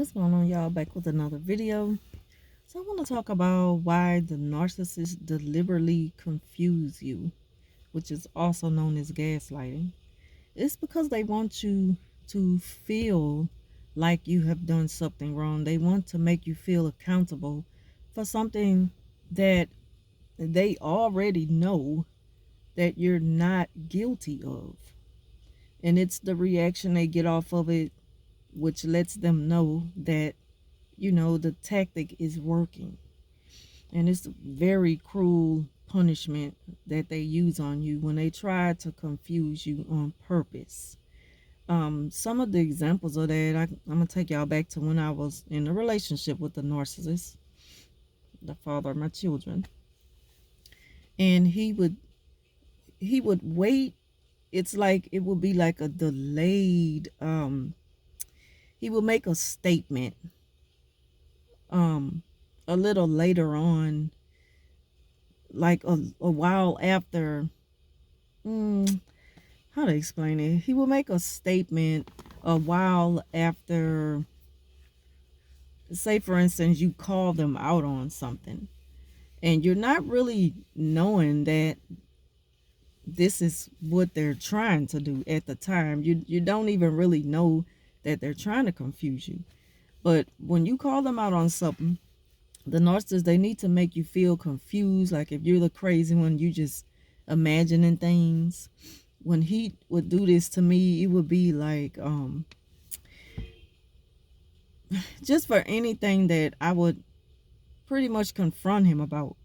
What's going on, y'all? Back with another video. So I want to talk about why the narcissist deliberately confuse you, which is also known as gaslighting. It's because they want you to feel like you have done something wrong. They want to make you feel accountable for something that they already know that you're not guilty of. And it's the reaction they get off of it, which lets them know that the tactic is working. And it's a very cruel punishment that they use on you when they try to confuse you on purpose. Some of the examples of that, I'm going to take y'all back to when I was in a relationship with the narcissist, the father of my children. And he would wait. It's like it would be like a delayed, he would make a statement um a little later on, like a while after. How to explain it? He will make a statement a while after, say for instance, you call them out on something and you're not really knowing that this is what they're trying to do at the time. You don't even really know that they're trying to confuse you. But when you call them out on something, the narcissists, they need to make you feel confused. Like if you're the crazy one, you just imagining things. When he would do this to me, it would be like just for anything that I would pretty much confront him about,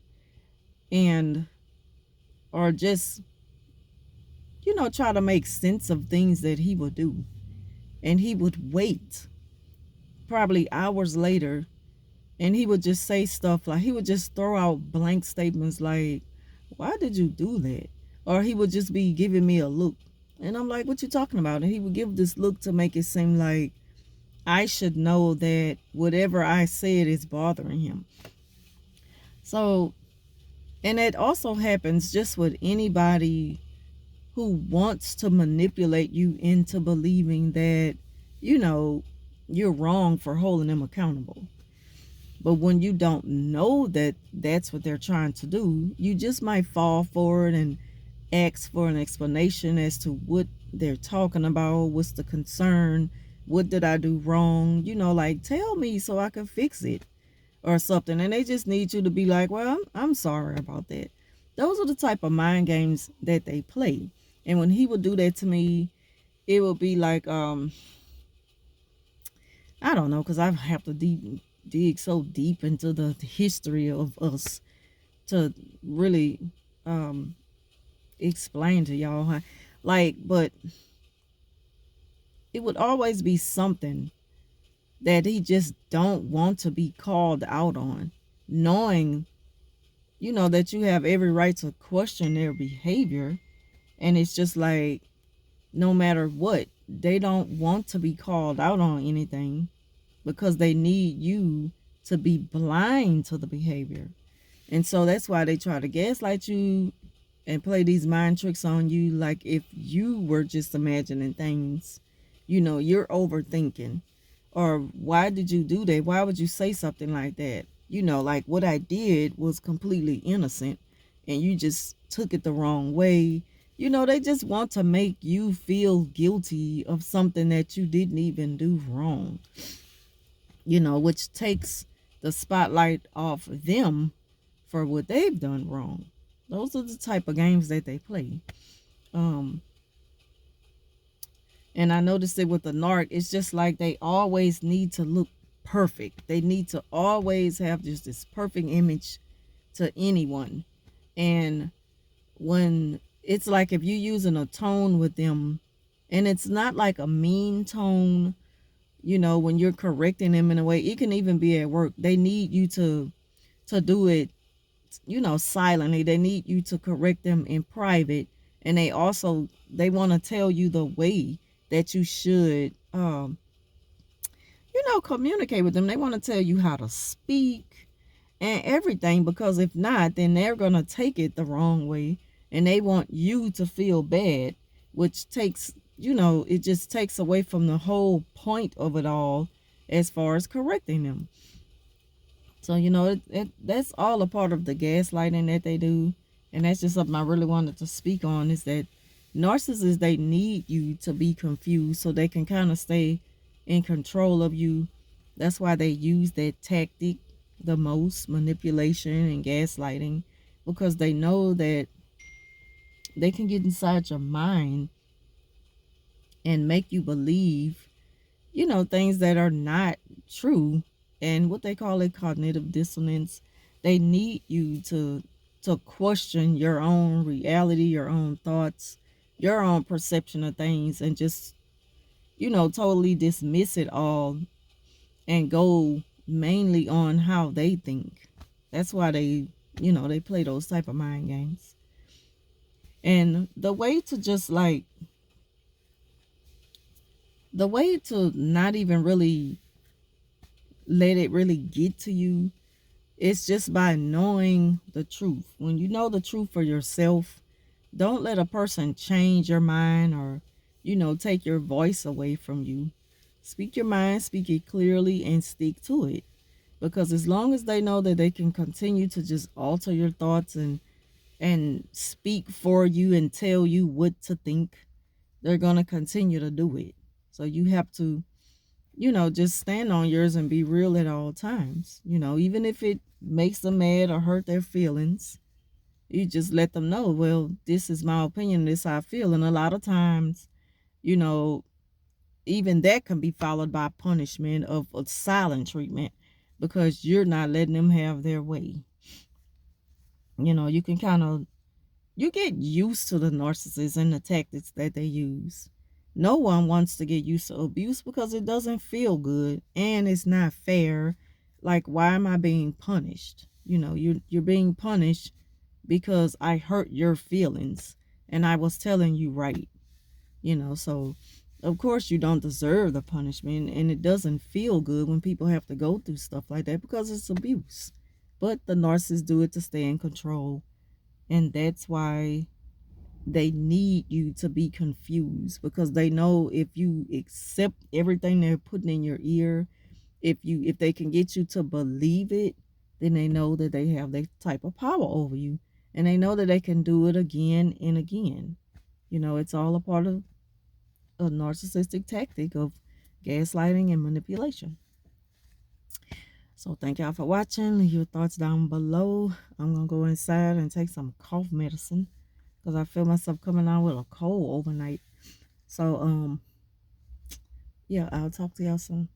and or just try to make sense of things that he would do. And he would wait probably hours later, and he would just say stuff like, he would just throw out blank statements like, why did you do that? Or he would just be giving me a look. And I'm like, what you talking about? And he would give this look to make it seem like I should know that whatever I said is bothering him. So, and it also happens just with anybody who wants to manipulate you into believing that, you're wrong for holding them accountable. But when you don't know that that's what they're trying to do, you just might fall for it and ask for an explanation as to what they're talking about. What's the concern? What did I do wrong? Like, tell me so I can fix it or something. And they just need you to be like, well, I'm sorry about that. Those are the type of mind games that they play. And when he would do that to me, it would be like, I don't know, because I have to dig so deep into the history of us to really explain to y'all how, but it would always be something that he just don't want to be called out on, knowing that you have every right to question their behavior. And it's just like, no matter what, they don't want to be called out on anything because they need you to be blind to the behavior. And so that's why they try to gaslight you and play these mind tricks on you. Like if you were just imagining things, you're overthinking. Or why did you do that? Why would you say something like that? Like what I did was completely innocent and you just took it the wrong way. They just want to make you feel guilty of something that you didn't even do wrong, which takes the spotlight off of them for what they've done wrong. Those are the type of games that they play. Um, and I noticed it with the narc. It's just like they always need to look perfect. They need to always have just this perfect image to anyone. And when it's like if you're using a tone with them, and it's not like a mean tone, when you're correcting them in a way, it can even be at work. They need you to do it, silently. They need you to correct them in private. And they want to tell you the way that you should, communicate with them. They want to tell you how to speak and everything, because if not, then they're going to take it the wrong way and they want you to feel bad, which takes, it just takes away from the whole point of it all, as far as correcting them. So, that's all a part of the gaslighting that they do. And that's just something I really wanted to speak on, is that narcissists, they need you to be confused so they can kind of stay in control of you. That's why they use that tactic the most, manipulation and gaslighting, because they know that they can get inside your mind and make you believe, things that are not true. And what they call it, cognitive dissonance. They need you to question your own reality, your own thoughts, your own perception of things, and just, totally dismiss it all and go mainly on how they think. That's why they play those type of mind games. And the way to not even really let it really get to you, it's just by knowing the truth. When you know the truth for yourself, don't let a person change your mind or, take your voice away from you. Speak your mind, speak it clearly, and stick to it. Because as long as they know that they can continue to just alter your thoughts and speak for you and tell you what to think, they're going to continue to do it. So you have to, just stand on yours and be real at all times. Even if it makes them mad or hurt their feelings, you just let them know, well, this is my opinion, this how I feel. And a lot of times, you know, even that can be followed by punishment of a silent treatment because you're not letting them have their way. You can you get used to the narcissists and the tactics that they use. No one wants to get used to abuse because it doesn't feel good and it's not fair. Like, why am I being punished? You're being punished because I hurt your feelings and I was telling you right. So of course you don't deserve the punishment, and it doesn't feel good when people have to go through stuff like that because it's abuse. But the narcissists do it to stay in control, and that's why they need you to be confused, because they know if you accept everything they're putting in your ear, if they can get you to believe it, then they know that they have that type of power over you, and they know that they can do it again and again. It's all a part of a narcissistic tactic of gaslighting and manipulation. So thank y'all for watching. Leave your thoughts down below. I'm gonna go inside and take some cough medicine because I feel myself coming on with a cold overnight. So yeah, I'll talk to y'all soon.